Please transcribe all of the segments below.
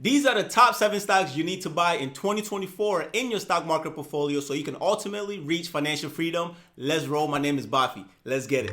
These are the top 7 stocks you need to buy in 2024 in your stock market portfolio so you can ultimately reach financial freedom. Let's roll. My name is Bafi. Let's get it.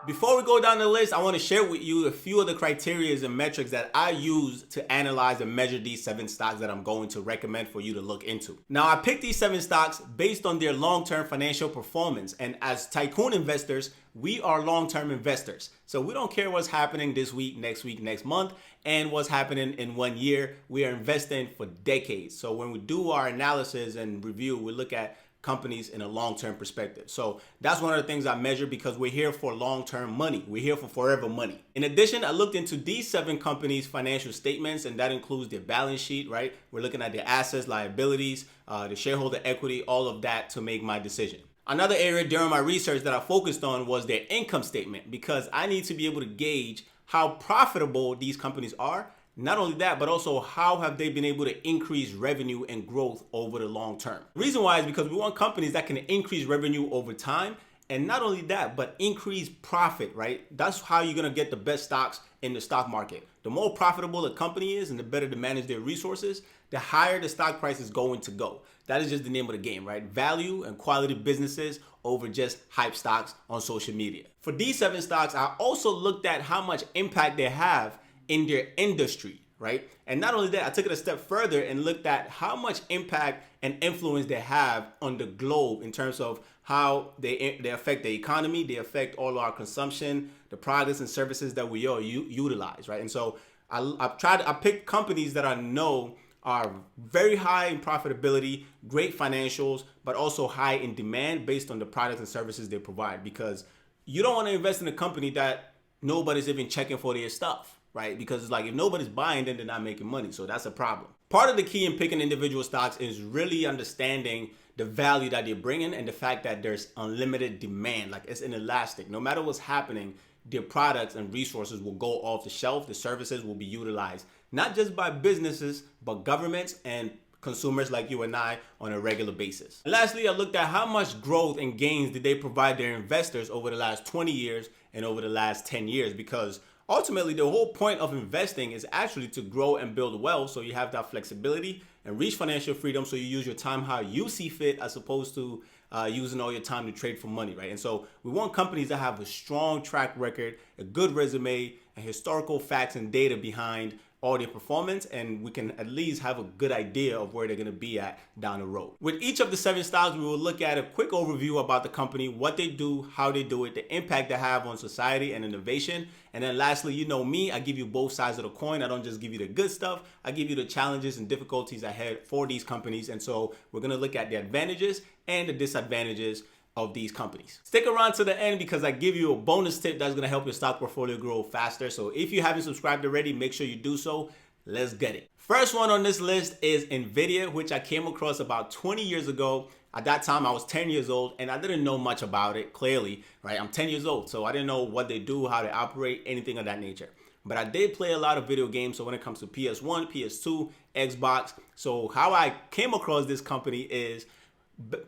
Before we go down the list, I want to share with you a few of the criteria and metrics that I use to analyze and measure these 7 stocks that I'm going to recommend for you to look into. Now, I picked these 7 stocks based on their long-term financial performance. And as tycoon investors, we are long-term investors. So we don't care what's happening this week, next month, and what's happening in 1 year. We are investing for decades. So when we do our analysis and review, we look at companies in a long-term perspective. So that's one of the things I measure because we're here for long-term money. We're here for forever money. In addition, I looked into these 7 companies' financial statements, and that includes their balance sheet, right? We're looking at their assets, liabilities, the shareholder equity, all of that to make my decision. Another area during my research that I focused on was their income statement because I need to be able to gauge how profitable these companies are. Not only that, but also how have they been able to increase revenue and growth over the long term. The reason why is because we want companies that can increase revenue over time. And not only that, but increase profit, right? That's how you're going to get the best stocks in the stock market. The more profitable a company is and the better to manage their resources, the higher the stock price is going to go. That is just the name of the game, right? Value and quality businesses over just hype stocks on social media. For these 7 stocks, I also looked at how much impact they have in their industry, right? And not only that, I took it a step further and looked at how much impact and influence they have on the globe in terms of how they affect the economy, they affect all our consumption, the products and services that we all utilize, right? And so I picked companies that I know are very high in profitability, great financials, but also high in demand based on the products and services they provide, because you don't want to invest in a company that nobody's even checking for their stuff. Right? Because it's like if nobody's buying, then they're not making money. So that's a problem. Part of the key in picking individual stocks is really understanding the value that they're bringing and the fact that there's unlimited demand. Like it's inelastic. No matter what's happening, their products and resources will go off the shelf. The services will be utilized, not just by businesses, but governments and consumers like you and I on a regular basis. And lastly, I looked at how much growth and gains did they provide their investors over the last 20 years and over the last 10 years, because ultimately, the whole point of investing is actually to grow and build wealth so you have that flexibility and reach financial freedom so you use your time how you see fit as opposed to using all your time to trade for money, right? And so we want companies that have a strong track record, a good resume, and historical facts and data behind all their performance, and we can at least have a good idea of where they're going to be at down the road. With each of the 7 stocks, we will look at a quick overview about the company, what they do, how they do it, the impact they have on society and innovation. And then lastly, you know me, I give you both sides of the coin. I don't just give you the good stuff. I give you the challenges and difficulties ahead for these companies. And so we're going to look at the advantages and the disadvantages of these companies. Stick around to the end because I give you a bonus tip that's gonna help your stock portfolio grow faster. So if you haven't subscribed already, make sure you do so. Let's get it. First one on this list is Nvidia, which I came across about 20 years ago. At that time, I was 10 years old and I didn't know much about it, clearly, right? I'm 10 years old, so I didn't know what they do, how they operate, anything of that nature. But I did play a lot of video games. So when it comes to PS1, PS2, Xbox. So how I came across this company is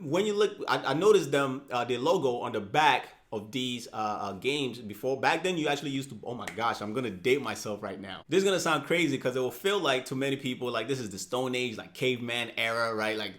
when you look, I noticed them, their logo on the back of these games before. Back then, you actually used to, oh my gosh, I'm gonna date myself right now. This is gonna sound crazy because it will feel like to many people like this is the Stone Age, like caveman era, right? Like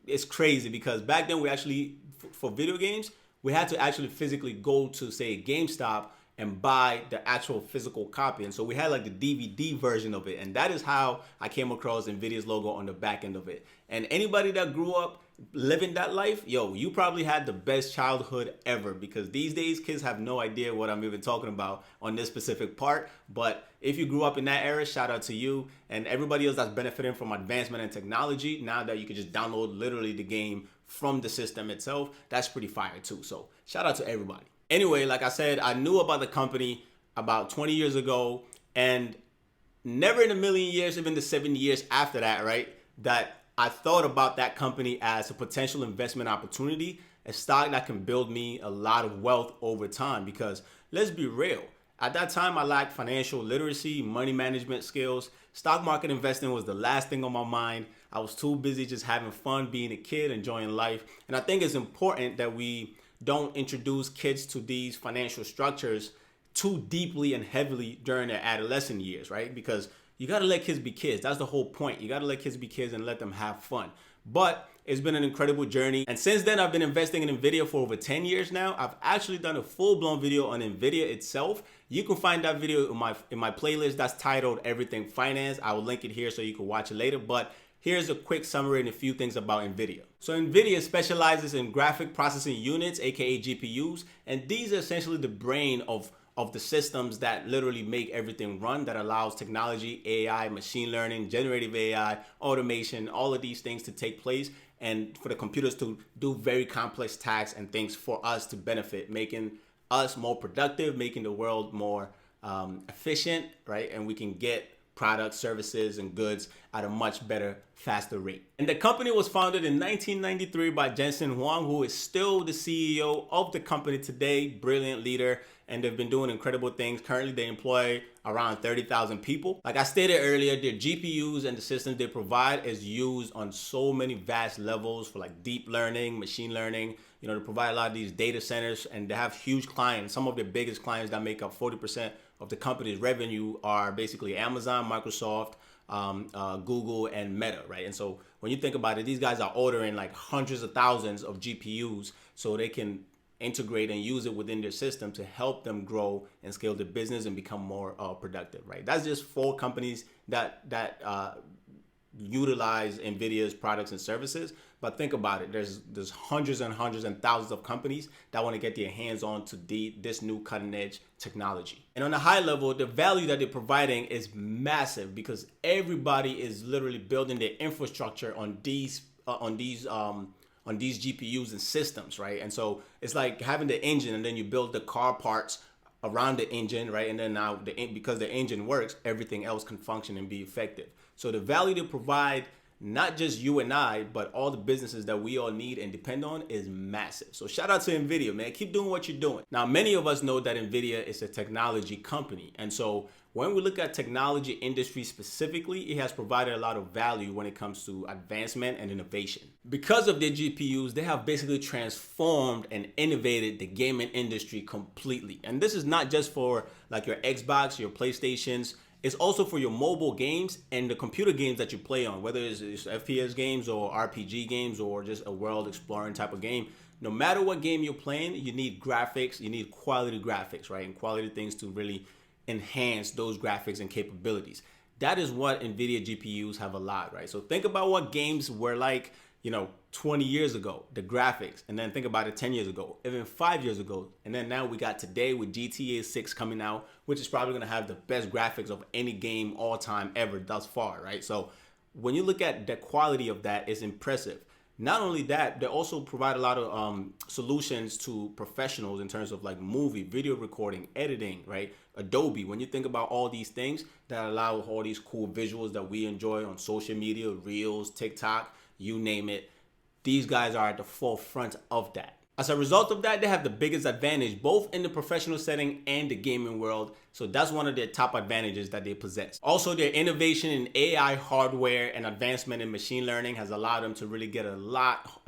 it's crazy because back then we actually, for video games, we had to actually physically go to, say, GameStop and buy the actual physical copy. And so we had like the DVD version of it. And that is how I came across Nvidia's logo on the back end of it. And anybody that grew up living that life, yo, you probably had the best childhood ever, because these days kids have no idea what I'm even talking about on this specific part. But if you grew up in that era, shout out to you and everybody else that's benefiting from advancement and technology. Now that you can just download literally the game from the system itself, that's pretty fire too. So shout out to everybody. Anyway, like I said, I knew about the company about 20 years ago, and never in a million years, even the 70 years after that, right, that I thought about that company as a potential investment opportunity, a stock that can build me a lot of wealth over time. Because let's be real, at that time, I lacked financial literacy, money management skills. Stock market investing was the last thing on my mind. I was too busy just having fun, being a kid, enjoying life. And I think it's important that we don't introduce kids to these financial structures too deeply and heavily during their adolescent years, right? Because you got to let kids be kids. That's the whole point. You got to let kids be kids and let them have fun. But it's been an incredible journey. And since then, I've been investing in Nvidia for over 10 years now. I've actually done a full-blown video on Nvidia itself. You can find that video in my playlist that's titled Everything Finance. I will link it here so you can watch it later. But here's a quick summary and a few things about Nvidia. So Nvidia specializes in graphic processing units, aka GPUs, and these are essentially the brain of the systems that literally make everything run, that allows technology, AI, machine learning, generative AI, automation, all of these things to take place, and for the computers to do very complex tasks and things for us to benefit, making us more productive, making the world more efficient, right? And we can get products, services, and goods at a much better, faster rate. And the company was founded in 1993 by Jensen Huang, who is still the CEO of the company today, brilliant leader, and they've been doing incredible things. Currently, they employ around 30,000 people. Like I stated earlier, their GPUs and the systems they provide is used on so many vast levels for like deep learning, machine learning. You know, they provide a lot of these data centers, and they have huge clients. Some of their biggest clients that make up 40% of the company's revenue are basically Amazon, Microsoft, Google, and Meta, right? And so when you think about it, these guys are ordering like hundreds of thousands of GPUs so they can integrate and use it within their system to help them grow and scale their business and become more productive, right? That's just 4 companies that utilize Nvidia's products and services. But think about it, there's hundreds and hundreds and thousands of companies that want to get their hands on to this new cutting edge technology. And on a high level, the value that they're providing is massive because everybody is literally building their infrastructure on these GPUs and systems, right? And so it's like having the engine and then you build the car parts around the engine, right? And then now because the engine works, everything else can function and be effective. So the value they provide, not just you and I, but all the businesses that we all need and depend on, is massive. So shout out to Nvidia, man. Keep doing what you're doing. Now, many of us know that Nvidia is a technology company. And so when we look at technology industry specifically, it has provided a lot of value when it comes to advancement and innovation. Because of their GPUs, they have basically transformed and innovated the gaming industry completely. And this is not just for like your Xbox, your PlayStations. It's also for your mobile games and the computer games that you play on, whether it's FPS games or RPG games or just a world exploring type of game. No matter what game you're playing, you need graphics, you need quality graphics, right? And quality things to really enhance those graphics and capabilities. That is what Nvidia GPUs have a lot, right? So think about what games were like, 20 years ago, the graphics, and then think about it 10 years ago, even 5 years ago. And then now we got today with GTA 6 coming out, which is probably gonna have the best graphics of any game all time ever thus far, right? So when you look at the quality of that, it's impressive. Not only that, they also provide a lot of solutions to professionals in terms of like movie, video recording, editing, right? Adobe, when you think about all these things that allow all these cool visuals that we enjoy on social media, Reels, TikTok, you name it, these guys are at the forefront of that. As a result of that, they have the biggest advantage both in the professional setting and the gaming world. So that's one of their top advantages that they possess. Also, their innovation in AI hardware and advancement in machine learning has allowed them to really get a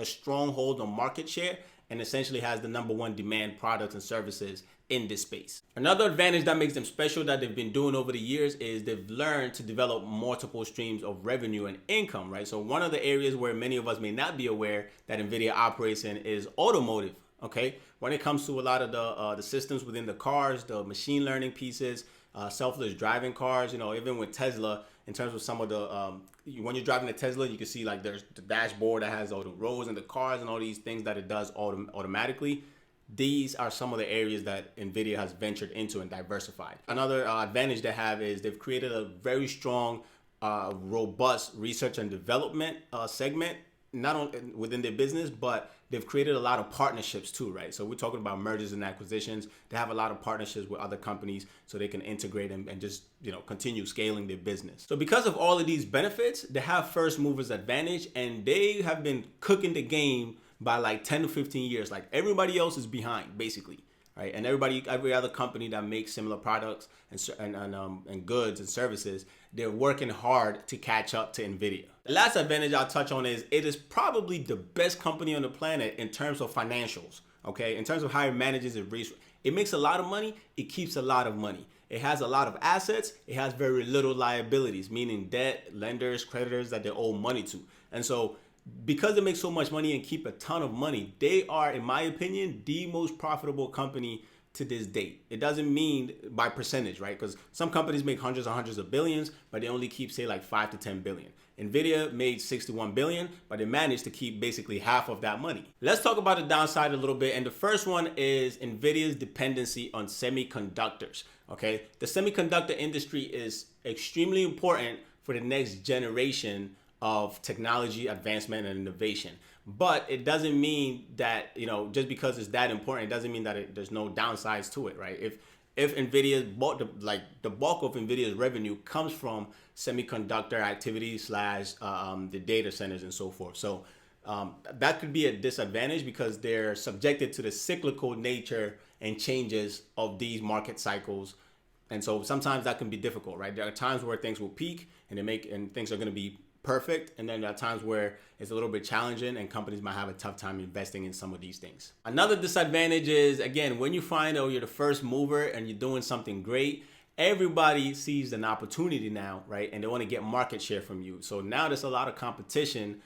strong hold on market share and essentially has the #1 demand products and services in this space. Another advantage that makes them special that they've been doing over the years is they've learned to develop multiple streams of revenue and income, right? So one of the areas where many of us may not be aware that Nvidia operates in is automotive, okay? When it comes to a lot of the systems within the cars, the machine learning pieces, selfless driving cars, even with Tesla, in terms of some of the, when you're driving a Tesla, you can see like there's the dashboard that has all the rows in the cars and all these things that it does automatically. These are some of the areas that Nvidia has ventured into and diversified. Another advantage they have is they've created a very strong, robust research and development segment, not only within their business, but they've created a lot of partnerships too, right? So we're talking about mergers and acquisitions. They have a lot of partnerships with other companies so they can integrate and just, continue scaling their business. So because of all of these benefits, they have first movers advantage, and they have been cooking the game by like 10 to 15 years. Like everybody else is behind basically, right? And every other company that makes similar products and goods and services, they're working hard to catch up to Nvidia. The last advantage I'll touch on is it is probably the best company on the planet in terms of financials, okay? In terms of how it manages its It makes a lot of money. It keeps a lot of money. It has a lot of assets. It has very little liabilities, meaning debt, lenders, creditors that they owe money to. And so because they make so much money and keep a ton of money, they are, in my opinion, the most profitable company to this date. It doesn't mean by percentage, right? Because some companies make hundreds and hundreds of billions, but they only keep, say, like 5 to 10 billion. Nvidia made 61 billion, but they managed to keep basically half of that money. Let's talk about the downside a little bit. And the first one is Nvidia's dependency on semiconductors. Okay, the semiconductor industry is extremely important for the next generation of technology advancement and innovation. But it doesn't mean that, you know, just because it's that important, it doesn't mean that there's no downsides to it, right? If Nvidia's the bulk of Nvidia's revenue comes from semiconductor activity slash the data centers and so forth. So that could be a disadvantage because they're subjected to the cyclical nature and changes of these market cycles. And so sometimes that can be difficult, right? There are times where things will peak and things are going to be perfect, and then there are times where it's a little bit challenging and companies might have a tough time investing in some of these things. Another disadvantage is, again, when you find out you're the first mover and you're doing something great, everybody sees an opportunity now, right? And they want to get market share from you. So now there's a lot of competition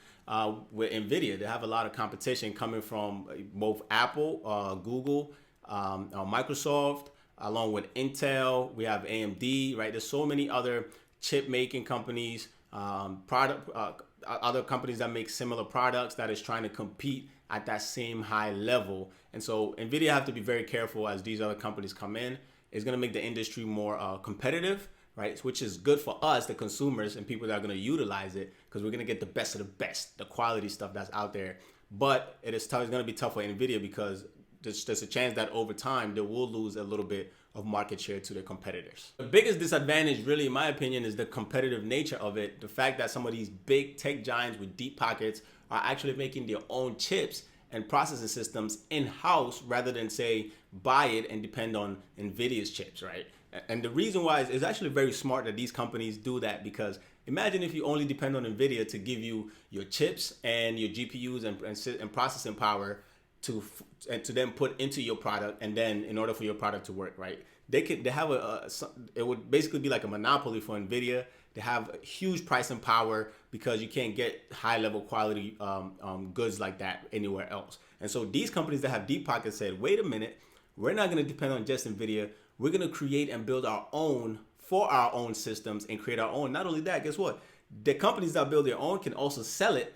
with Nvidia. They have a lot of competition coming from both Apple, Google, Microsoft, along with Intel. We have AMD, right? There's so many other chip making companies, other companies that make similar products that is trying to compete at that same high level. And so Nvidia have to be very careful as these other companies come in. It's going to make the industry more competitive, right? Which is good for us, the consumers, and people that are going to utilize it, because we're going to get the best of the best, the quality stuff that's out there. But it's going to be tough for Nvidia because there's a chance that over time they will lose a little bit of market share to their competitors. The biggest disadvantage, really, in my opinion, is the competitive nature of it. The fact that some of these big tech giants with deep pockets are actually making their own chips and processing systems in-house rather than, say, buy it and depend on Nvidia's chips, right? And the reason why is actually very smart that these companies do that, because imagine if you only depend on Nvidia to give you your chips and your GPUs and processing power to then put into your product, and then in order for your product to work, right? They have it would basically be like a monopoly for Nvidia. They have huge pricing power because you can't get high level quality goods like that anywhere else. And so these companies that have deep pockets said, wait a minute, we're not going to depend on just Nvidia. We're going to create and build our own for our own systems and create our own. Not only that, guess what? The companies that build their own can also sell it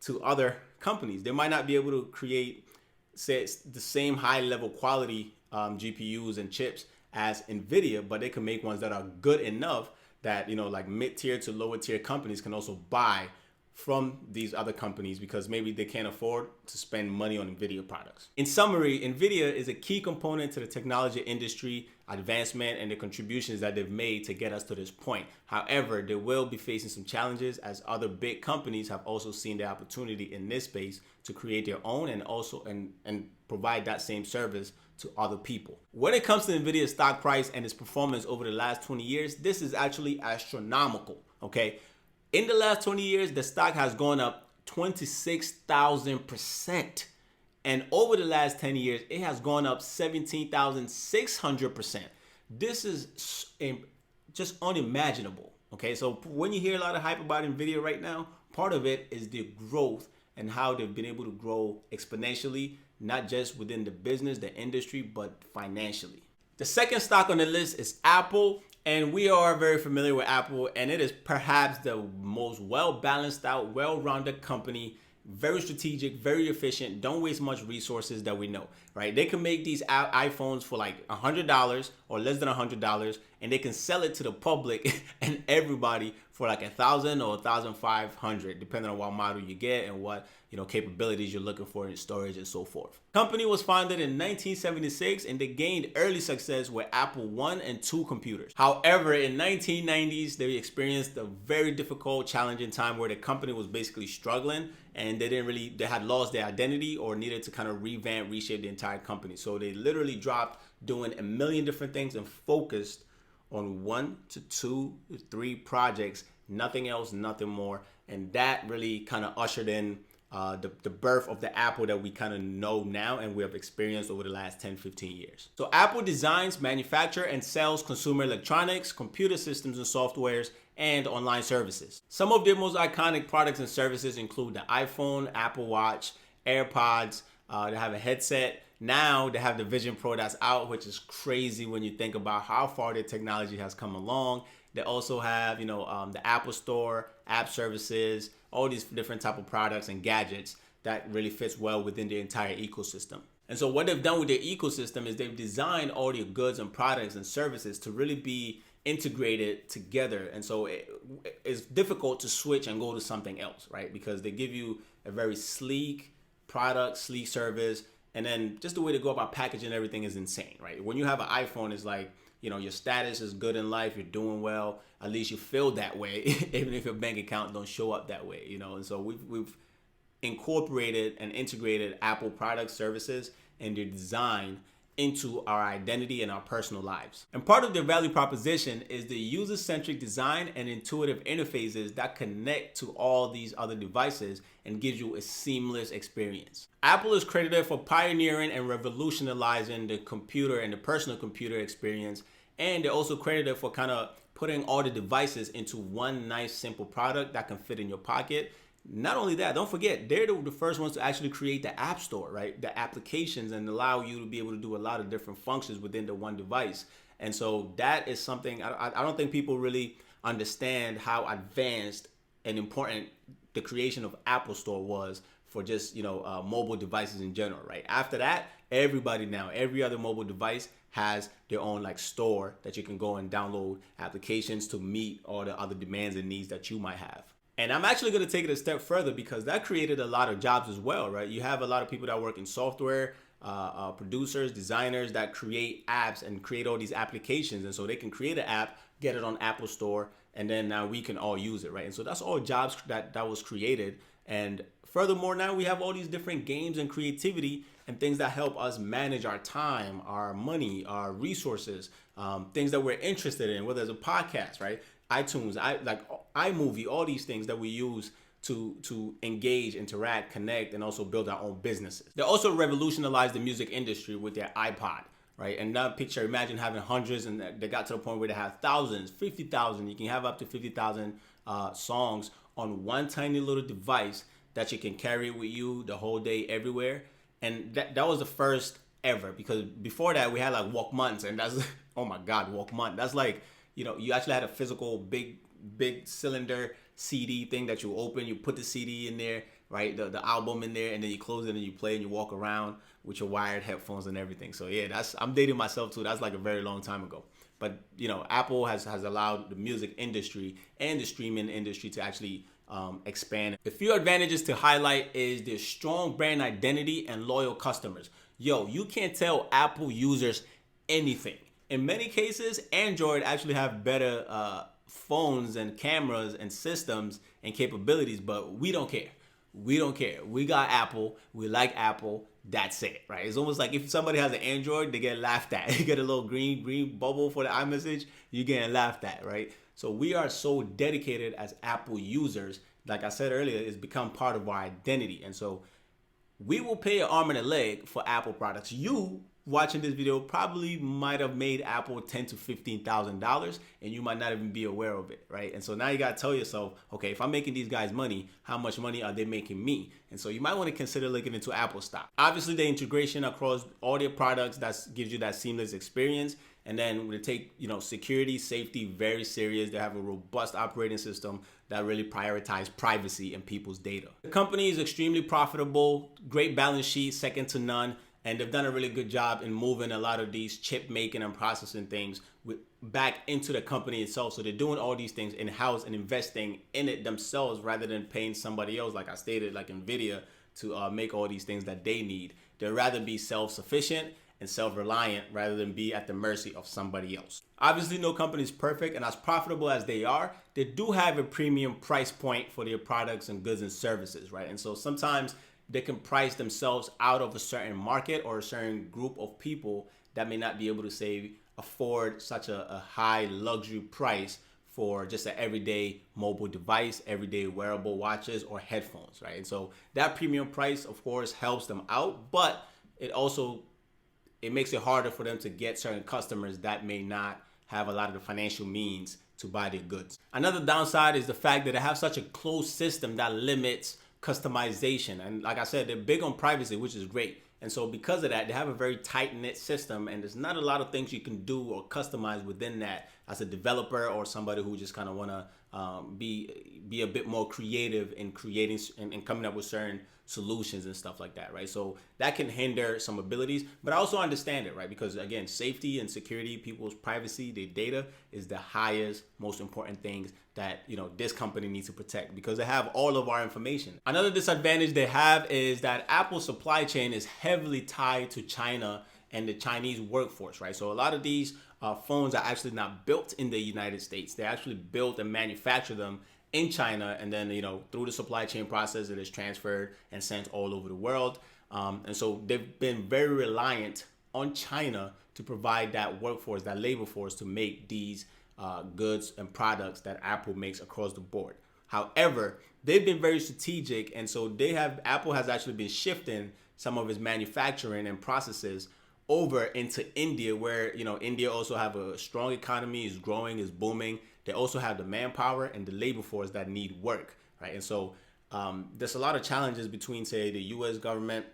to other companies. They might not be able to create, say, the same high level quality GPUs and chips as Nvidia, but they can make ones that are good enough that, you know, like mid-tier to lower tier companies can also buy from these other companies because maybe they can't afford to spend money on Nvidia products. In summary, Nvidia is a key component to the technology industry advancement and the contributions that they've made to get us to this point. However, they will be facing some challenges as other big companies have also seen the opportunity in this space to create their own and also and provide that same service to other people. When it comes to Nvidia's stock price and its performance over the last 20 years, this is actually astronomical, okay? In the last 20 years, the stock has gone up 26,000%. And over the last 10 years, it has gone up 17,600%. This is just unimaginable, okay? So when you hear a lot of hype about Nvidia right now, part of it is the growth and how they've been able to grow exponentially, not just within the business, the industry, but financially. The second stock on the list is Apple. And we are very familiar with Apple, and it is perhaps the most well-balanced out, well-rounded company, very strategic, very efficient, don't waste much resources that we know, right? They can make these iPhones for like $100 or less than $100, and they can sell it to the public and everybody for like $1,000 or $1,500, depending on what model you get and what, you know, capabilities you're looking for in storage and so forth. Company was founded in 1976, and they gained early success with Apple I and II computers. However, in 1990s, they experienced a very difficult, challenging time where the company was basically struggling, and they had lost their identity or needed to kind of revamp, reshape the entire company. So they literally dropped doing a million different things and focused on 1 to 2 to 3 projects, nothing else, nothing more. And that really kind of ushered in the birth of the Apple that we kind of know now and we have experienced over the last 10, 15 years. So Apple designs, manufactures, and sells consumer electronics, computer systems and softwares, and online services. Some of their most iconic products and services include the iPhone, Apple Watch, AirPods. They have a headset. Now they have the Vision Pro that's out, which is crazy when you think about how far their technology has come along. They also have, the Apple Store, app services, all these different type of products and gadgets that really fits well within the entire ecosystem. And so what they've done with their ecosystem is they've designed all their goods and products and services to really be integrated together. And so it's difficult to switch and go to something else, right? Because they give you a very sleek product, sleek service, and then just the way to go about packaging everything is insane, right? When you have an iPhone, it's like, your status is good in life, you're doing well, at least you feel that way, even if your bank account don't show up that way, And so we've incorporated and integrated Apple product services and their design into our identity and our personal lives. And part of their value proposition is the user-centric design and intuitive interfaces that connect to all these other devices and gives you a seamless experience. Apple is credited for pioneering and revolutionizing the computer and the personal computer experience, and they're also credited for kind of putting all the devices into one nice simple product that can fit in your pocket. Not only that, don't forget, they're the first ones to actually create the App Store, right? The applications, and allow you to be able to do a lot of different functions within the one device. And so that is something, I don't think people really understand how advanced and important the creation of Apple Store was for just, mobile devices in general, right? After that, everybody now, every other mobile device has their own store that you can go and download applications to meet all the other demands and needs that you might have. And I'm actually going to take it a step further because that created a lot of jobs as well, right? You have a lot of people that work in software, producers, designers that create apps and create all these applications. And so they can create an app, get it on Apple Store, and then now we can all use it, right? And so that's all jobs that was created. And furthermore, now we have all these different games and creativity and things that help us manage our time, our money, our resources, things that we're interested in, whether it's a podcast, right? iTunes, iMovie, all these things that we use to engage, interact, connect, and also build our own businesses. They also revolutionized the music industry with their iPod, right? And now imagine having hundreds, and they got to the point where they have thousands, 50,000. You can have up to 50,000 songs on one tiny little device that you can carry with you the whole day everywhere. And that was the first ever, because before that we had Walkmans, and that's, oh my God, Walkman. That's you actually had a physical big cylinder CD thing that you open, you put the CD in there, right? The album in there, and then you close it and you play and you walk around with your wired headphones and everything. So yeah, I'm dating myself too. That's a very long time ago. But Apple has allowed the music industry and the streaming industry to actually expand. A few advantages to highlight is their strong brand identity and loyal customers. You can't tell Apple users anything. In many cases, Android actually have better phones and cameras and systems and capabilities, but we don't care. We don't care. We got Apple. We like Apple. That's it, right? It's almost like if somebody has an Android, they get laughed at. You get a little green bubble for the iMessage, you're getting laughed at, right? So we are so dedicated as Apple users. Like I said earlier, it's become part of our identity. And so we will pay an arm and a leg for Apple products. You watching this video probably might have made Apple $10,000 to $15,000, and you might not even be aware of it, right? And so now you got to tell yourself, okay, if I'm making these guys money, how much money are they making me? And so you might want to consider looking into Apple stock. Obviously, the integration across all their products that gives you that seamless experience. And then we take, security, safety very serious. They have a robust operating system that really prioritizes privacy and people's data. The company is extremely profitable, great balance sheet, second to none. And they've done a really good job in moving a lot of these chip making and processing things back into the company itself. So they're doing all these things in-house and investing in it themselves rather than paying somebody else, like I stated, like Nvidia, to make all these things that they need. They'd rather be self-sufficient and self-reliant rather than be at the mercy of somebody else. Obviously, no company is perfect, and as profitable as they are, they do have a premium price point for their products and goods and services, right? And so sometimes they can price themselves out of a certain market or a certain group of people that may not be able to afford such a high luxury price for just an everyday mobile device, everyday wearable watches or headphones, right? And so that premium price, of course, helps them out, but it makes it harder for them to get certain customers that may not have a lot of the financial means to buy their goods. Another downside is the fact that they have such a closed system that limits customization. And like I said, they're big on privacy, which is great. And so because of that, they have a very tight-knit system, and there's not a lot of things you can do or customize within that as a developer or somebody who just kind of want to be a bit more creative in creating and coming up with certain solutions and stuff like that, right? So that can hinder some abilities, but I also understand it, right? Because again, safety and security, people's privacy, their data is the highest, most important things that, you know, this company needs to protect because they have all of our information. Another disadvantage they have is that Apple's supply chain is heavily tied to China and the Chinese workforce, right? So a lot of these phones are actually not built in the United States. They're actually built and manufacture them in China, and then, you know, through the supply chain process, it is transferred and sent all over the world. And so they've been very reliant on China to provide that workforce, that labor force to make these goods and products that Apple makes across the board. However, they've been very strategic, and so Apple has actually been shifting some of its manufacturing and processes over into India, where, you know, India also have a strong economy, is growing, is booming. They also have the manpower and the labor force that need work, right? And so there's a lot of challenges between, say, the U.S. government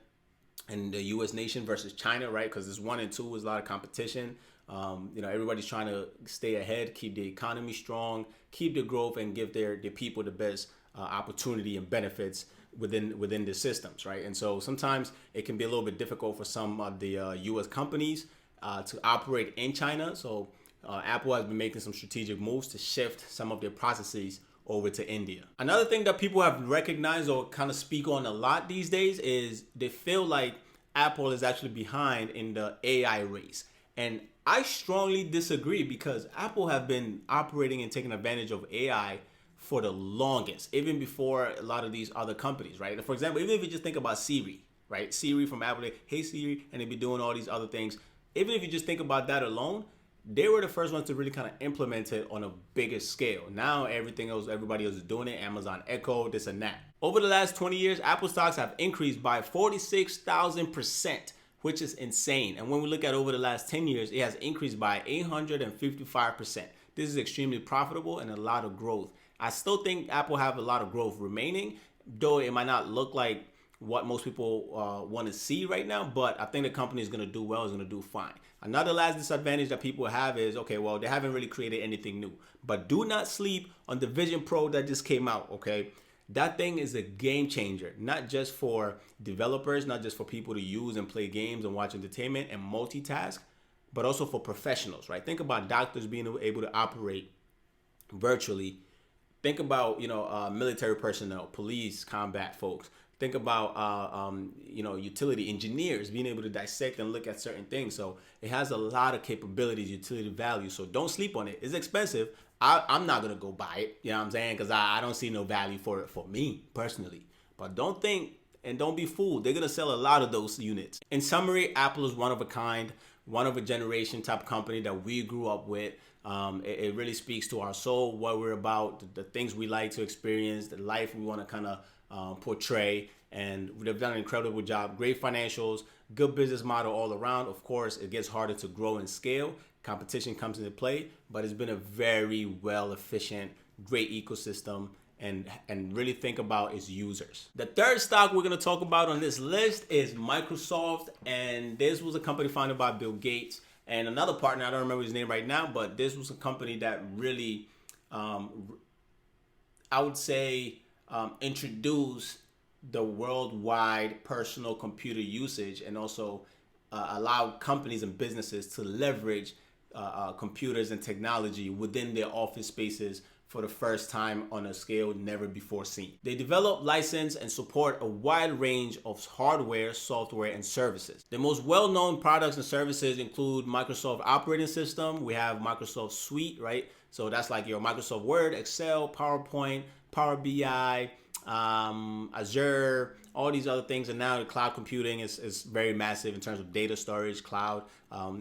and the U.S. nation versus China, right? Because there's 1 and 2 is a lot of competition. You know, everybody's trying to stay ahead, keep the economy strong, keep the growth, and give their people the best opportunity and benefits within the systems, right? And so sometimes it can be a little bit difficult for some of the U.S. companies to operate in China. So Apple has been making some strategic moves to shift some of their processes over to India. Another thing that people have recognized or kind of speak on a lot these days is they feel like Apple is actually behind in the AI race. And I strongly disagree, because Apple have been operating and taking advantage of AI for the longest, even before a lot of these other companies, right? For example, even if you just think about Siri, right? Siri from Apple, hey Siri, and they be doing all these other things. Even if you just think about that alone, they were the first ones to really kind of implement it on a bigger scale. Now everybody else is doing it. Amazon Echo, this and that. Over the last 20 years, Apple stocks have increased by 46,000%, which is insane. And when we look at over the last 10 years, it has increased by 855%. This is extremely profitable and a lot of growth. I still think Apple have a lot of growth remaining, though it might not look like what most people want to see right now, but I think the company is going to do well, is going to do fine. Another last disadvantage that people have is, okay, well, they haven't really created anything new, but do not sleep on the Vision Pro that just came out, okay? That thing is a game changer, not just for developers, not just for people to use and play games and watch entertainment and multitask, but also for professionals, right? Think about doctors being able to operate virtually. Think about, military personnel, police, combat folks. Think about, utility engineers being able to dissect and look at certain things. So it has a lot of capabilities, utility value. So don't sleep on it. It's expensive. I'm not going to go buy it. You know what I'm saying? Because I don't see no value for it for me personally. But don't think and don't be fooled. They're going to sell a lot of those units. In summary, Apple is one of a kind, one of a generation type company that we grew up with. It really speaks to our soul, what we're about, the things we like to experience, the life we want to kind of portray. And they've done an incredible job. Great financials, good business model all around. Of course, it gets harder to grow and scale. Competition comes into play, but it's been a very well efficient, great ecosystem. And really think about its users. The third stock we're going to talk about on this list is Microsoft. And this was a company founded by Bill Gates and another partner. I don't remember his name right now, but this was a company that really, I would say, introduced the worldwide personal computer usage, and also allowed companies and businesses to leverage computers and technology within their office spaces for the first time on a scale never before seen. They develop, license, and support a wide range of hardware, software, and services. The most well-known products and services include Microsoft operating system. We have Microsoft Suite, right? So that's like your Microsoft Word, Excel, PowerPoint, Power BI, Azure, all these other things. And now the cloud computing is very massive in terms of data storage, cloud,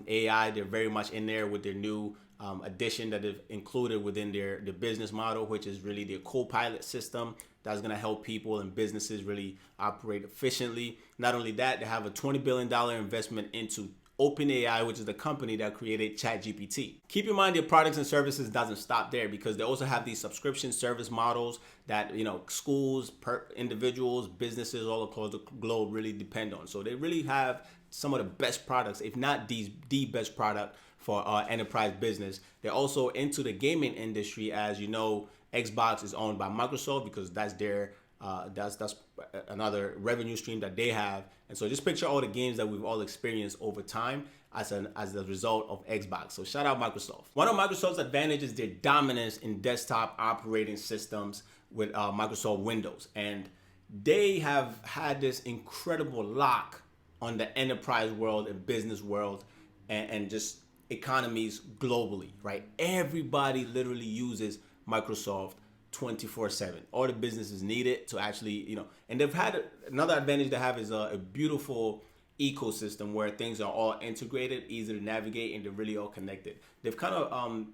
AI. They're very much in there with their new addition that they've included within their business model, which is really their co-pilot system that's going to help people and businesses really operate efficiently. Not only that, they have a $20 billion investment into OpenAI, which is the company that created ChatGPT. Keep in mind their products and services doesn't stop there, because they also have these subscription service models that schools, individuals, businesses all across the globe really depend on. So they really have some of the best products, if not the best product for enterprise business. They're also into the gaming industry. As you know, Xbox is owned by Microsoft because that's their that's another revenue stream that they have. And so just picture all the games that we've all experienced over time as a result of Xbox. So shout out Microsoft. One of Microsoft's advantages is their dominance in desktop operating systems with Microsoft Windows. And they have had this incredible lock on the enterprise world and business world and just economies globally, right? Everybody literally uses Microsoft 24/7. All the businesses need it to actually, and they've had another advantage they have is a beautiful ecosystem where things are all integrated, easy to navigate, and they're really all connected. They've kind of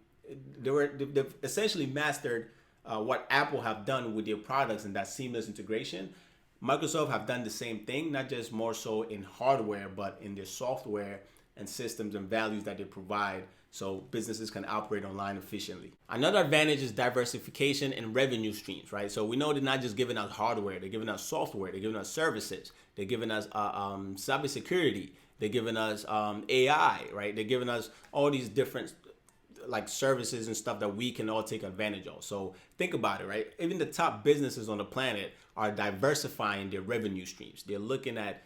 they've essentially mastered what Apple have done with their products and that seamless integration. Microsoft have done the same thing, not just more so in hardware, but in their software and systems and values that they provide, so businesses can operate online efficiently. Another advantage is diversification and revenue streams, right? So we know they're not just giving us hardware, they're giving us software, they're giving us services, they're giving us cybersecurity, they're giving us AI, right? They're giving us all these different services and stuff that we can all take advantage of. So think about it, right? Even the top businesses on the planet are diversifying their revenue streams. They're looking at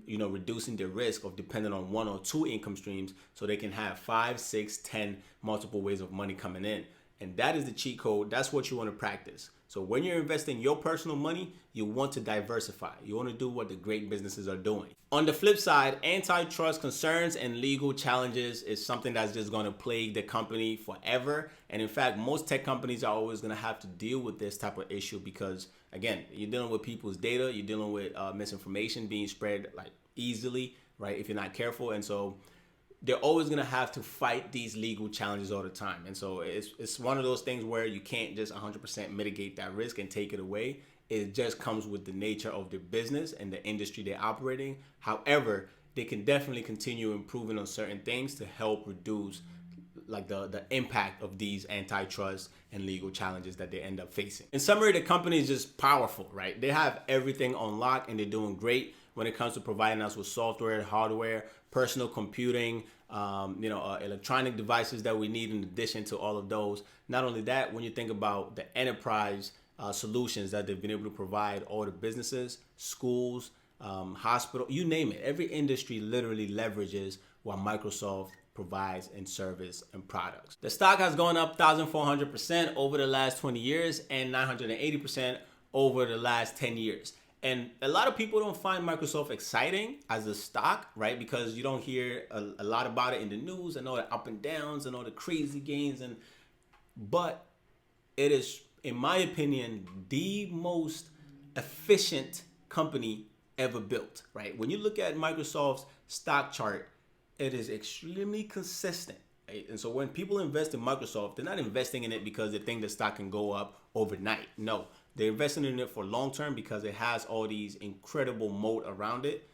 reducing the risk of depending on one or two income streams, so they can have 5, 6, 10 multiple ways of money coming in. And that is the cheat code. That's what you want to practice. So when you're investing your personal money, you want to diversify. You want to do what the great businesses are doing. On the flip side, antitrust concerns and legal challenges is something that's just going to plague the company forever. And in fact, most tech companies are always going to have to deal with this type of issue because, again, you're dealing with people's data, you're dealing with misinformation being spread easily, right, if you're not careful. And so they're always going to have to fight these legal challenges all the time. And so it's one of those things where you can't just 100% mitigate that risk and take it away. It just comes with the nature of their business and the industry they're operating. However, they can definitely continue improving on certain things to help reduce the impact of these antitrust and legal challenges that they end up facing. In summary, the company is just powerful, right? They have everything on lock and they're doing great when it comes to providing us with software, hardware, personal computing, electronic devices that we need in addition to all of those. Not only that, when you think about the enterprise solutions that they've been able to provide all the businesses, schools, hospital, you name it. Every industry literally leverages what Microsoft provides in service and products. The stock has gone up 1,400% over the last 20 years and 980% over the last 10 years. And a lot of people don't find Microsoft exciting as a stock, right? Because you don't hear a lot about it in the news and all the up and downs and all the crazy gains. But it is, in my opinion, the most efficient company ever built, right? When you look at Microsoft's stock chart, it is extremely consistent. Right? And so when people invest in Microsoft, they're not investing in it because they think the stock can go up overnight. No. They're investing in it for long term because it has all these incredible moat around it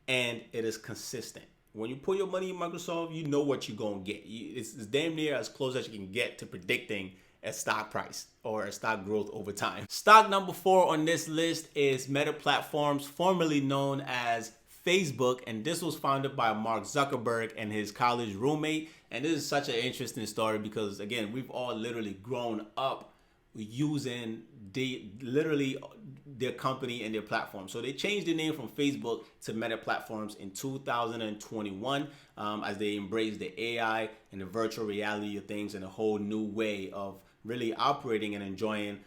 and it is consistent. When you put your money in Microsoft, you know what you're going to get. It's damn near as close as you can get to predicting a stock price or a stock growth over time. Stock number 4 on this list is Meta Platforms, formerly known as Facebook, and this was founded by Mark Zuckerberg and his college roommate. And this is such an interesting story because, again, we've all literally grown up using their company and their platform. So they changed the name from Facebook to Meta Platforms in 2021 as they embraced the AI and the virtual reality of things and a whole new way of really operating and enjoying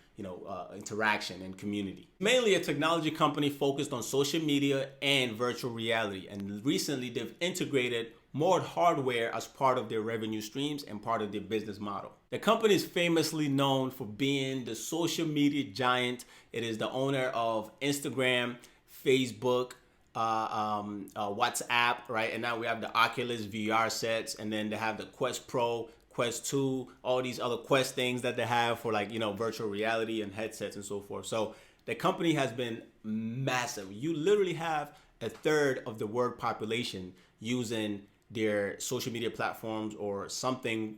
interaction and community. Mainly a technology company focused on social media and virtual reality. And recently they've integrated more hardware as part of their revenue streams and part of their business model. The company is famously known for being the social media giant. It is the owner of Instagram, Facebook, WhatsApp, right? And now we have the Oculus VR sets, and then they have the Quest Pro Quest 2, all these other Quest things that they have for like, virtual reality and headsets and so forth. So the company has been massive. You literally have a third of the world population using their social media platforms or something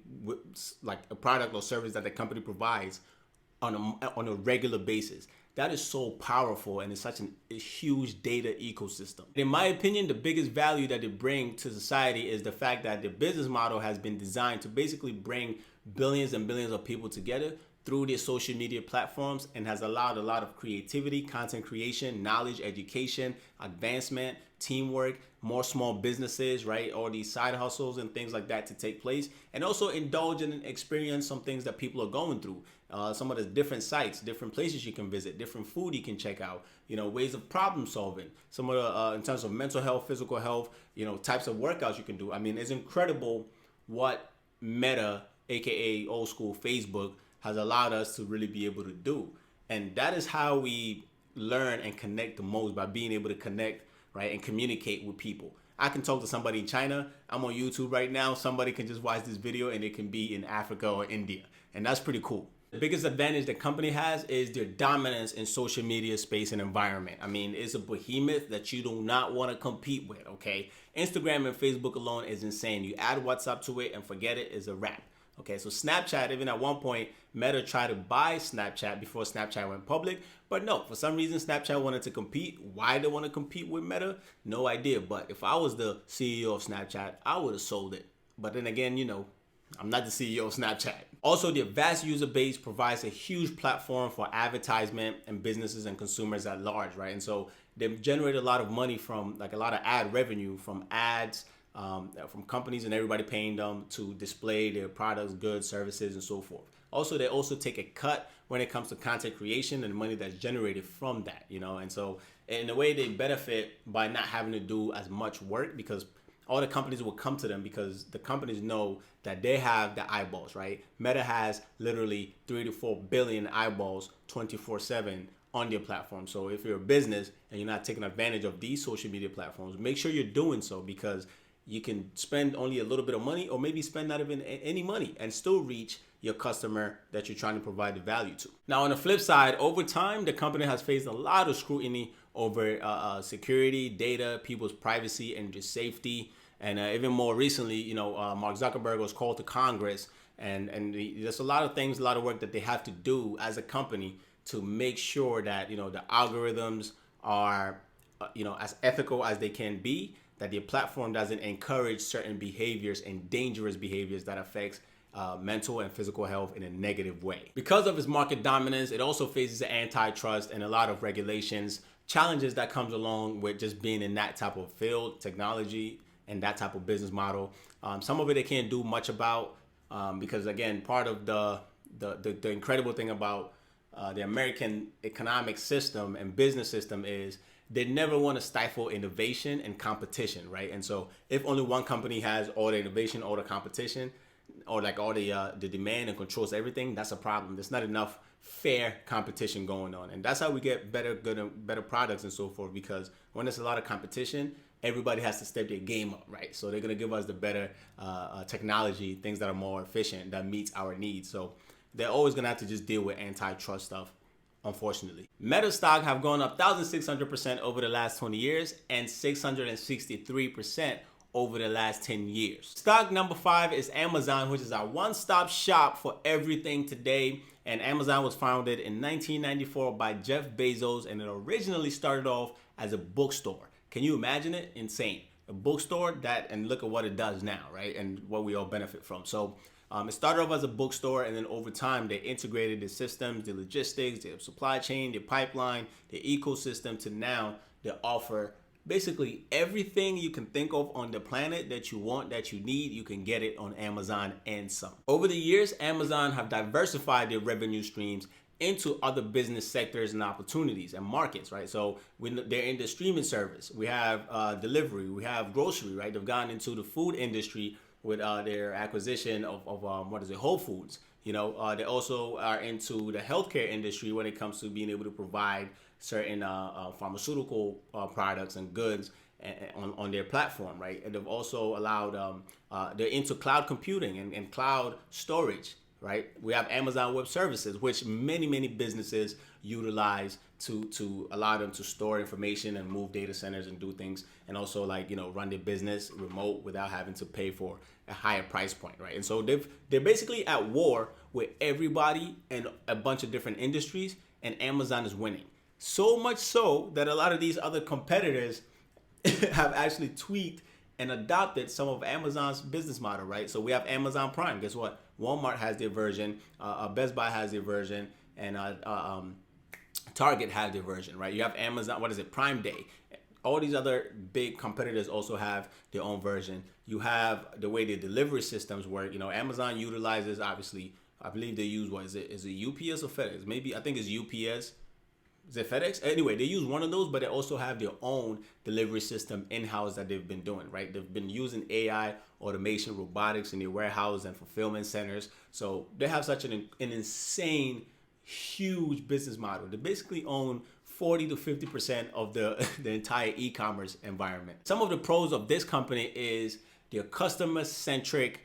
like a product or service that the company provides on a regular basis. That is so powerful, and it's such a huge data ecosystem. In my opinion, the biggest value that they bring to society is the fact that the business model has been designed to basically bring billions and billions of people together through their social media platforms, and has allowed a lot of creativity, content creation, knowledge, education, advancement, teamwork, more small businesses, right? All these side hustles and things like that to take place, and also indulge and experience some things that people are going through. Some of the different sites, different places you can visit, different food you can check out, ways of problem solving, some of the, in terms of mental health, physical health, types of workouts you can do. I mean, it's incredible what Meta, aka old school Facebook, has allowed us to really be able to do. And that is how we learn and connect the most, by being able to connect, right, and communicate with people. I can talk to somebody in China. I'm on YouTube right now. Somebody can just watch this video and it can be in Africa or India. And that's pretty cool. The biggest advantage the company has is their dominance in social media space and environment. I mean, it's a behemoth that you do not want to compete with, okay? Instagram and Facebook alone is insane. You add WhatsApp to it and forget it, is a wrap. Okay, so Snapchat, even at one point, Meta tried to buy Snapchat before Snapchat went public. But no, for some reason, Snapchat wanted to compete. Why they want to compete with Meta? No idea. But if I was the CEO of Snapchat, I would have sold it. But then again, I'm not the CEO of Snapchat. Also, their vast user base provides a huge platform for advertisement and businesses and consumers at large, right? And so they generate a lot of money from, like, a lot of ad revenue from ads, from companies and everybody paying them to display their products, goods, services, and so forth. Also, they also take a cut when it comes to content creation and the money that's generated from that, And so in a way, they benefit by not having to do as much work, because all the companies will come to them because the companies know that they have the eyeballs, right? Meta has literally 3 to 4 billion eyeballs 24/7 on their platform. So if you're a business and you're not taking advantage of these social media platforms, make sure you're doing so, because you can spend only a little bit of money, or maybe spend not even any money, and still reach your customer that you're trying to provide the value to. Now, on the flip side, over time, the company has faced a lot of scrutiny over security, data, people's privacy, and just safety. And even more recently, Mark Zuckerberg was called to Congress, and there's a lot of things, a lot of work that they have to do as a company to make sure that, the algorithms are, as ethical as they can be, that their platform doesn't encourage certain behaviors and dangerous behaviors that affects mental and physical health in a negative way. Because of its market dominance, it also faces antitrust and a lot of regulations, challenges that comes along with just being in that type of field, technology, and that type of business model. Some of it they can't do much about, because again, part of the incredible thing about the American economic system and business system is they never want to stifle innovation and competition, right? And so if only one company has all the innovation, all the competition, or like all the demand and controls everything, that's a problem. There's not enough fair competition going on. And that's how we get better products and so forth, because when there's a lot of competition, everybody has to step their game up, right? So they're going to give us the better technology, things that are more efficient, that meets our needs. So they're always going to have to just deal with antitrust stuff, unfortunately. Meta stock have gone up 1,600% over the last 20 years and 663% over the last 10 years. Stock number 5 is Amazon, which is our one-stop shop for everything today. And Amazon was founded in 1994 by Jeff Bezos, and it originally started off as a bookstore. Can you imagine it? Insane. A bookstore and look at what it does now, right? And what we all benefit from. So it started off as a bookstore, and then over time they integrated the systems, the logistics, the supply chain, the pipeline, the ecosystem, to now they offer basically everything you can think of on the planet that you want, that you need. You can get it on Amazon and some. Over the years, Amazon have diversified their revenue streams into other business sectors and opportunities and markets, right? So when they're in the streaming service, we have delivery, we have grocery, right? They've gone into the food industry with their acquisition of Whole Foods. They also are into the healthcare industry when it comes to being able to provide certain pharmaceutical products and goods on their platform, right? And they've also allowed, they're into cloud computing and cloud storage, right? We have Amazon Web Services, which many businesses utilize to allow them to store information and move data centers and do things, and also like, you know, run their business remote without having to pay for a higher price point, right? And so they're basically at war with everybody and a bunch of different industries, and Amazon is winning. So much so that a lot of these other competitors have actually tweaked and adopted some of Amazon's business model, right? So we have Amazon Prime. Guess what? Walmart has their version, Best Buy has their version, and Target has their version, right? You have Amazon, what is it, Prime Day. All these other big competitors also have their own version. You have the way the delivery systems work. You know, Amazon utilizes, obviously, I believe they use, what is it? Is it UPS or FedEx? Maybe, I think it's UPS. Is it FedEx? Anyway, they use one of those, but they also have their own delivery system in-house that they've been doing, right? They've been using AI, automation, robotics in their warehouse and fulfillment centers. So they have such an insane, huge business model. They basically own 40 to 50% of the entire e-commerce environment. Some of the pros of this company is their customer-centric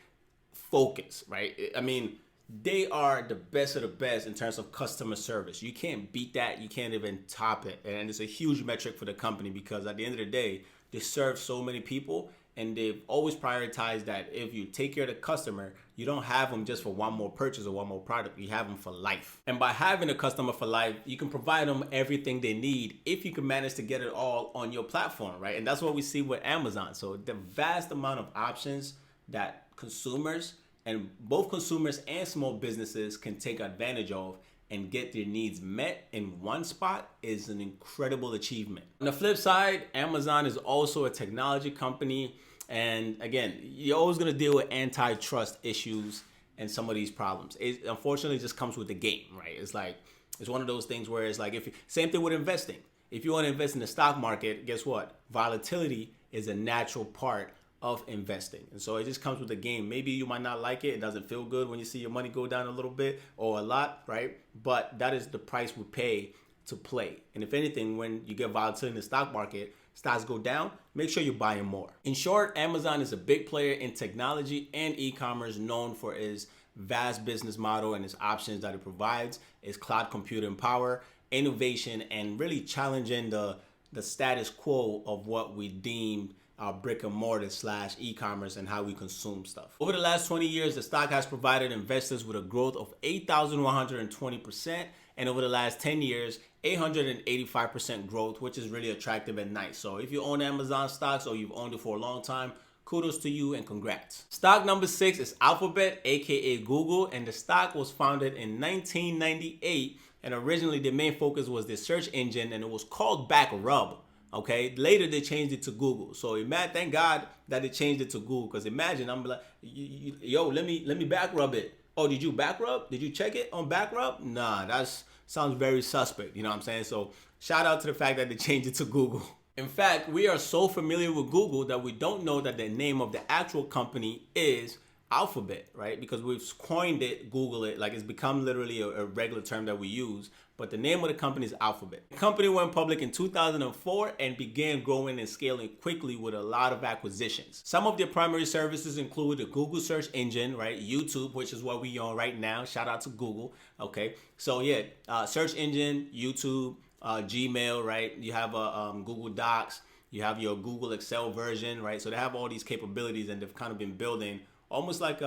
focus, right? I mean, they are the best of the best in terms of customer service. You can't beat that. You can't even top it. And it's a huge metric for the company because at the end of the day, they serve so many people, and they've always prioritized that if you take care of the customer, you don't have them just for one more purchase or one more product. You have them for life. And by having a customer for life, you can provide them everything they need if you can manage to get it all on your platform, right? And that's what we see with Amazon. So the vast amount of options that consumers, and both consumers and small businesses, can take advantage of and get their needs met in one spot is an incredible achievement. On the flip side, Amazon is also a technology company. And again, you're always going to deal with antitrust issues and some of these problems. It unfortunately just comes with the game, right? It's like, it's one of those things where it's like, same thing with investing. If you want to invest in the stock market, guess what? Volatility is a natural part of investing. And so it just comes with the game. Maybe you might not like it. It doesn't feel good when you see your money go down a little bit or a lot, right? But that is the price we pay to play. And if anything, when you get volatility in the stock market, stocks go down, make sure you're buying more. In short, Amazon is a big player in technology and e-commerce, known for its vast business model and its options that it provides, its cloud computing power, innovation, and really challenging the status quo of what we deemed brick and mortar / e-commerce and how we consume stuff. Over the last 20 years, the stock has provided investors with a growth of 8,120%, and over the last 10 years, 885% growth, which is really attractive and nice. So if you own Amazon stocks or you've owned it for a long time, kudos to you and congrats. Stock number 6 is Alphabet, aka Google, and the stock was founded in 1998, and originally the main focus was the search engine, and it was called Backrub. Okay, later they changed it to Google. So thank God that they changed it to Google, because imagine I'm like, yo, let me back rub it. Oh, did you back rub? Did you check it on back rub? Nah, that sounds very suspect. You know what I'm saying? So shout out to the fact that they changed it to Google. In fact, we are so familiar with Google that we don't know that the name of the actual company is Alphabet, right? Because we've coined it, Google it, like it's become literally a regular term that we use. But the name of the company is Alphabet. The company went public in 2004 and began growing and scaling quickly with a lot of acquisitions. Some of their primary services include the Google search engine, right? YouTube, which is what we on right now. Shout out to Google. Okay, so yeah, search engine, YouTube, Gmail, right? You have Google Docs. You have your Google Excel version, right? So they have all these capabilities, and they've kind of been building almost like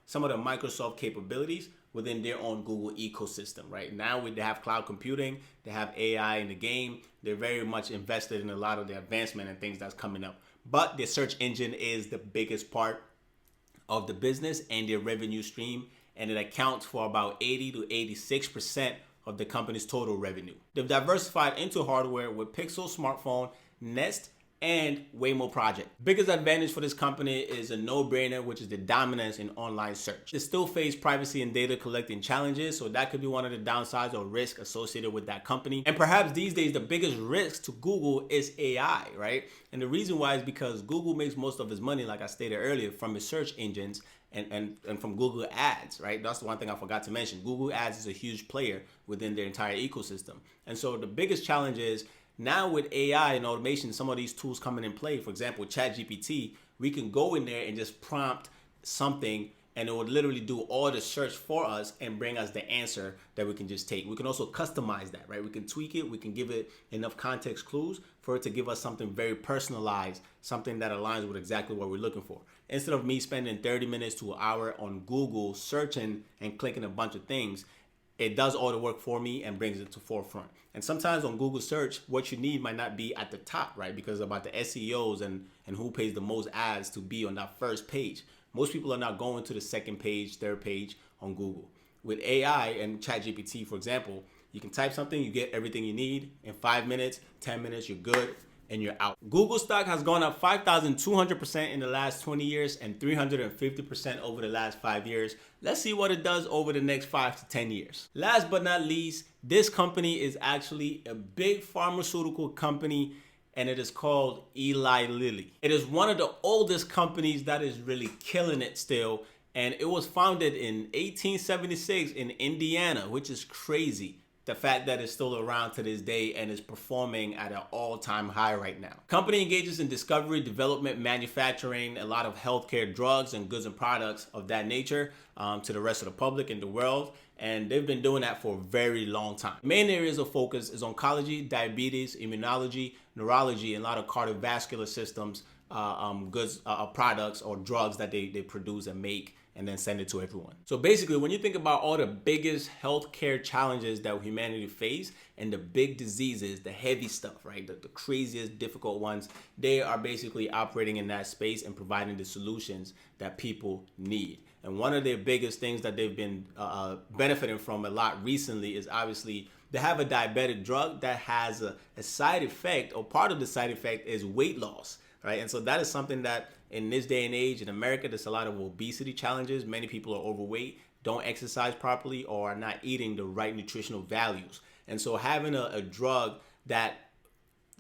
some of the Microsoft capabilities within their own Google ecosystem, right? Now they have cloud computing, they have AI in the game. They're very much invested in a lot of the advancement and things that's coming up. But their search engine is the biggest part of the business and their revenue stream, and it accounts for about 80 to 86% of the company's total revenue. They've diversified into hardware with Pixel smartphone, Nest, and Waymo project. Biggest advantage for this company is a no-brainer, which is the dominance in online search. They still face privacy and data collecting challenges, so that could be one of the downsides or risks associated with that company. And perhaps these days, the biggest risk to Google is AI, right? And the reason why is because Google makes most of its money, like I stated earlier, from its search engines and from Google Ads, right? That's the one thing I forgot to mention. Google Ads is a huge player within their entire ecosystem. And so the biggest challenge is Now with AI and automation, some of these tools coming in play, for example, ChatGPT, we can go in there and just prompt something and it would literally do all the search for us and bring us the answer that we can just take. We can also customize that, right? We can tweak it. We can give it enough context clues for it to give us something very personalized, something that aligns with exactly what we're looking for. Instead of me spending 30 minutes to an hour on Google searching and clicking a bunch of things, it does all the work for me and brings it to forefront. And sometimes on Google search, what you need might not be at the top, right? Because about the SEOs and who pays the most ads to be on that first page. Most people are not going to the second page, third page on Google. With AI and ChatGPT, for example, you can type something, you get everything you need in 5 minutes, 10 minutes, you're good, and you're out. Google stock has gone up 5,200% in the last 20 years and 350% over the last 5 years. Let's see what it does over the next 5 to 10 years. Last but not least, this company is actually a big pharmaceutical company, and it is called Eli Lilly. It is one of the oldest companies that is really killing it still, and it was founded in 1876 in Indiana, which is crazy. The fact that it's still around to this day and is performing at an all-time high right now. Company engages in discovery, development, manufacturing, a lot of healthcare drugs and goods and products of that nature to the rest of the public and the world. And they've been doing that for a very long time. Main areas of focus is oncology, diabetes, immunology, neurology, and a lot of cardiovascular systems, goods, products or drugs that they produce and make and then send it to everyone. So basically, when you think about all the biggest healthcare challenges that humanity face and the big diseases, the heavy stuff, right? The craziest, difficult ones, they are basically operating in that space and providing the solutions that people need. And one of their biggest things that they've been benefiting from a lot recently is obviously they have a diabetic drug that has a side effect, or part of the side effect is weight loss, right? And so that is something that in this day and age in America, there's a lot of obesity challenges. Many people are overweight, don't exercise properly, or are not eating the right nutritional values. And so having a drug that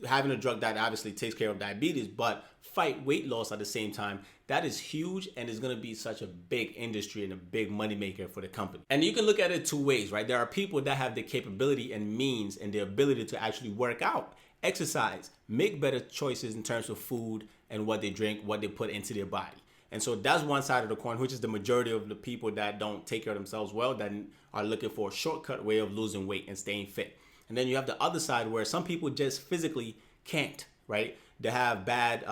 obviously takes care of diabetes, but fight weight loss at the same time, that is huge and is going to be such a big industry and a big moneymaker for the company. And you can look at it two ways, right? There are people that have the capability and means and the ability to actually work out, exercise, make better choices in terms of food and what they drink, what they put into their body. And so that's one side of the coin, which is the majority of the people that don't take care of themselves well, that are looking for a shortcut way of losing weight and staying fit. And then you have the other side where some people just physically can't, right? They have bad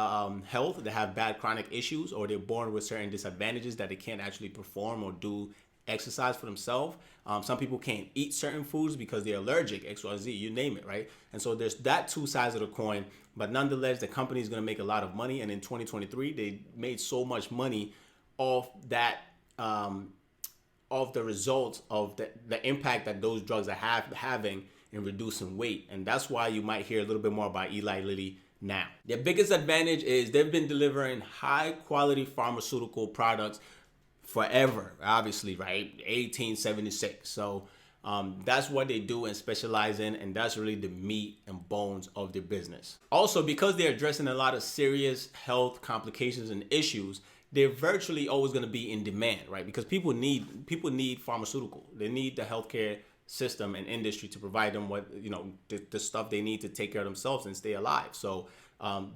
health, they have bad chronic issues, or they're born with certain disadvantages that they can't actually perform or do exercise for themselves. Some people can't eat certain foods because they're allergic, XYZ, you name it, right? And so there's that two sides of the coin, but nonetheless, the company is going to make a lot of money. And in 2023, they made so much money off that, of the results of the impact that those drugs are having in reducing weight. And that's why you might hear a little bit more about Eli Lilly now. Their biggest advantage is they've been delivering high quality pharmaceutical products forever, obviously, right? 1876. So that's what they do and specialize in, and that's really the meat and bones of their business. Also, because they're addressing a lot of serious health complications and issues, they're virtually always going to be in demand, right? Because people need pharmaceutical. They need the healthcare system and industry to provide them what, the stuff they need to take care of themselves and stay alive. So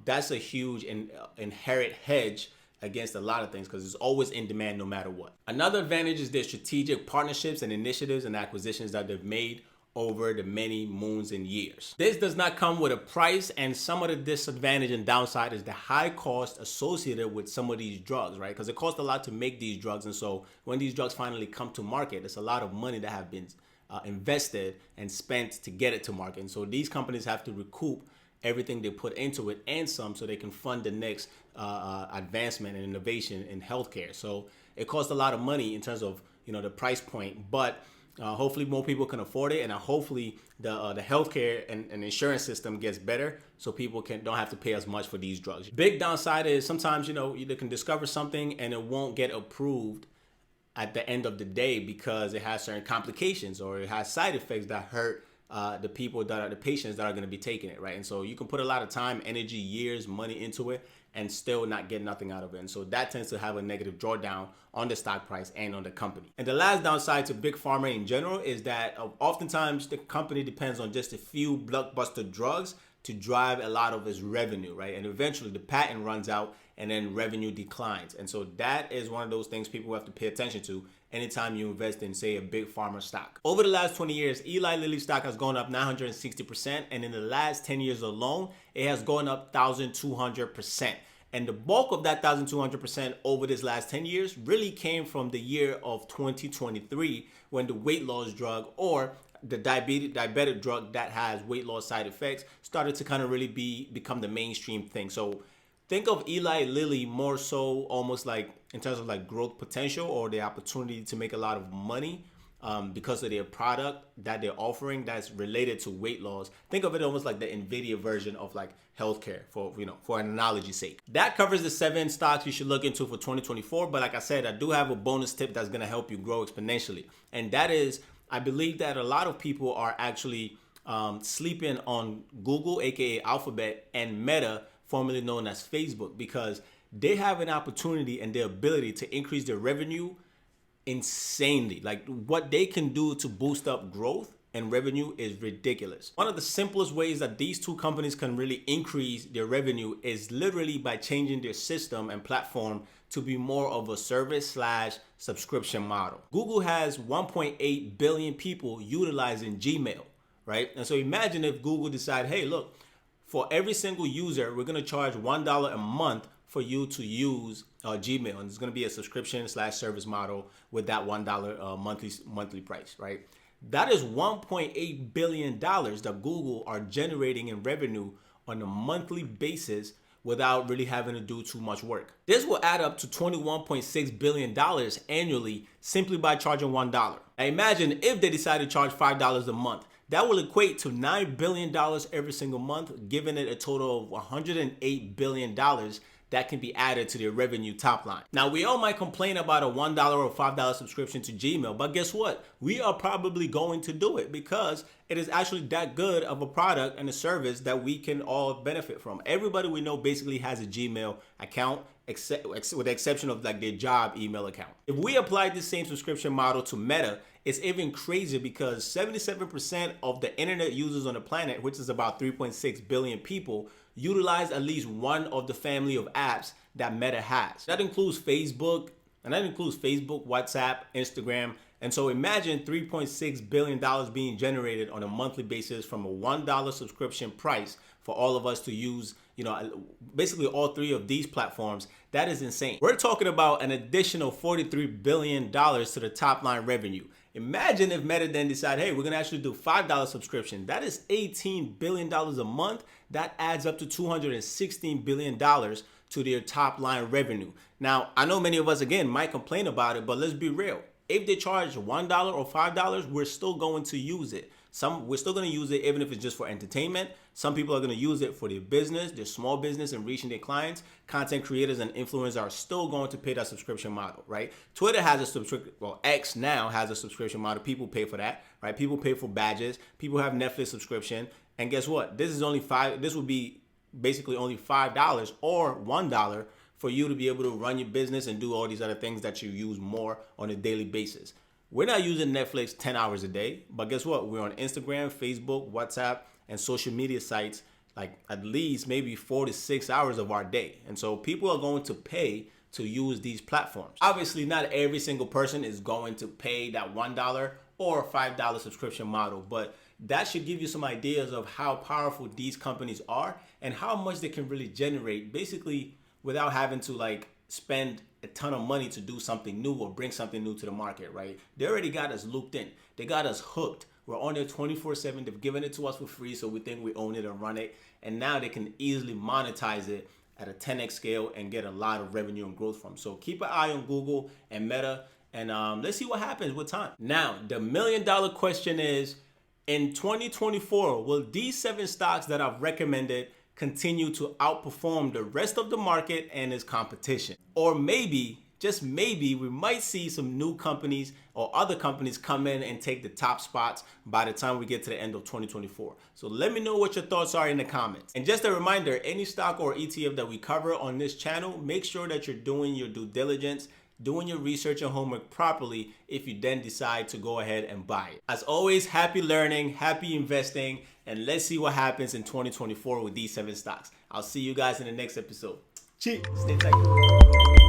that's a huge inherent hedge against a lot of things because it's always in demand no matter what. Another advantage is their strategic partnerships and initiatives and acquisitions that they've made over the many moons and years. This does not come with a price, and some of the disadvantage and downside is the high cost associated with some of these drugs, right? Because it costs a lot to make these drugs, and so when these drugs finally come to market, it's a lot of money that have been invested and spent to get it to market. And so these companies have to recoup everything they put into it and some, so they can fund the next advancement and innovation in healthcare. So it costs a lot of money in terms of the price point, but hopefully more people can afford it, and hopefully the healthcare and insurance system gets better, so people don't have to pay as much for these drugs. Big downside is sometimes you can discover something and it won't get approved at the end of the day because it has certain complications or it has side effects that hurt the patients that are going to be taking it, right? And so you can put a lot of time, energy, years, money into it and still not get nothing out of it. And so that tends to have a negative drawdown on the stock price and on the company. And the last downside to big pharma in general is that oftentimes the company depends on just a few blockbuster drugs to drive a lot of its revenue, right? And eventually the patent runs out and then revenue declines. And so that is one of those things people have to pay attention to anytime you invest in, say, a big pharma stock. Over the last 20 years, Eli Lilly stock has gone up 960%. And in the last 10 years alone, it has gone up 1,200%. And the bulk of that 1,200% over this last 10 years really came from the year of 2023, when the weight loss drug, or the diabetic drug that has weight loss side effects, started to kind of really become the mainstream thing. So think of Eli Lilly more so almost like in terms of like growth potential or the opportunity to make a lot of money because of their product that they're offering that's related to weight loss. Think of it almost like the Nvidia version of like healthcare, for an analogy's sake. That covers the 7 stocks you should look into for 2024. But like I said, I do have a bonus tip that's gonna help you grow exponentially. And that is, I believe that a lot of people are actually sleeping on Google, aka Alphabet, and Meta, formerly known as Facebook, because they have an opportunity and the ability to increase their revenue insanely. Like what they can do to boost up growth and revenue is ridiculous. One of the simplest ways that these two companies can really increase their revenue is literally by changing their system and platform to be more of a service/subscription model. Google has 1.8 billion people utilizing Gmail, right? And so imagine if Google decide, hey, look, for every single user, we're gonna charge $1 a month for you to use Gmail, and it's going to be a subscription/service model with that $1 monthly price, right? That is $1.8 billion that Google are generating in revenue on a monthly basis without really having to do too much work. This will add up to $21.6 billion annually simply by charging $1. Now imagine if they decide to charge $5 a month. That will equate to $9 billion every single month, giving it a total of $108 billion that can be added to their revenue top line. Now, we all might complain about a $1 or $5 subscription to Gmail, but guess what? We are probably going to do it because it is actually that good of a product and a service that we can all benefit from. Everybody we know basically has a Gmail account, with the exception of like their job email account. If we apply this same subscription model to Meta, it's even crazier because 77% of the internet users on the planet, which is about 3.6 billion people, utilize at least one of the family of apps that Meta has. That includes Facebook, WhatsApp, Instagram. And so imagine $3.6 billion being generated on a monthly basis from a $1 subscription price for all of us to use, basically all 3 of these platforms. That is insane. We're talking about an additional $43 billion to the top line revenue. Imagine if Meta then decide, hey, we're gonna actually do $5 subscription. That is $18 billion a month. That adds up to $216 billion to their top line revenue. Now, I know many of us, again, might complain about it, but let's be real. If they charge $1 or $5, we're still going to use it. We're still going to use it even if it's just for entertainment. Some people are going to use it for their business, their small business, and reaching their clients. Content creators and influencers are still going to pay that subscription model, right? Twitter has a subscription, well, X now has a subscription model. People pay for that, right? People pay for badges. People have Netflix subscription. And guess what? This would be basically only $5 or $1 for you to be able to run your business and do all these other things that you use more on a daily basis. We're not using Netflix 10 hours a day, but guess what? We're on Instagram, Facebook, WhatsApp, and social media sites like at least maybe 4 to 6 hours of our day. And so people are going to pay to use these platforms. Obviously, not every single person is going to pay that $1 or $5 subscription model, but that should give you some ideas of how powerful these companies are and how much they can really generate basically without having to like spend a ton of money to do something new or bring something new to the market, right? They already got us looped in. They got us hooked. We're on there 24/7. They've given it to us for free, so we think we own it and run it. And now they can easily monetize it at a 10x scale and get a lot of revenue and growth from. So keep an eye on Google and Meta, and let's see what happens with time. Now, the $1 million question is, in 2024, will these 7 stocks that I've recommended continue to outperform the rest of the market and its competition? Or maybe, just maybe, we might see some new companies or other companies come in and take the top spots by the time we get to the end of 2024. So let me know what your thoughts are in the comments. And just a reminder, any stock or ETF that we cover on this channel, make sure that you're doing your due diligence, doing your research and homework properly if you then decide to go ahead and buy it. As always, happy learning, happy investing, and let's see what happens in 2024 with these 7 stocks. I'll see you guys in the next episode. Cheers. Stay tight.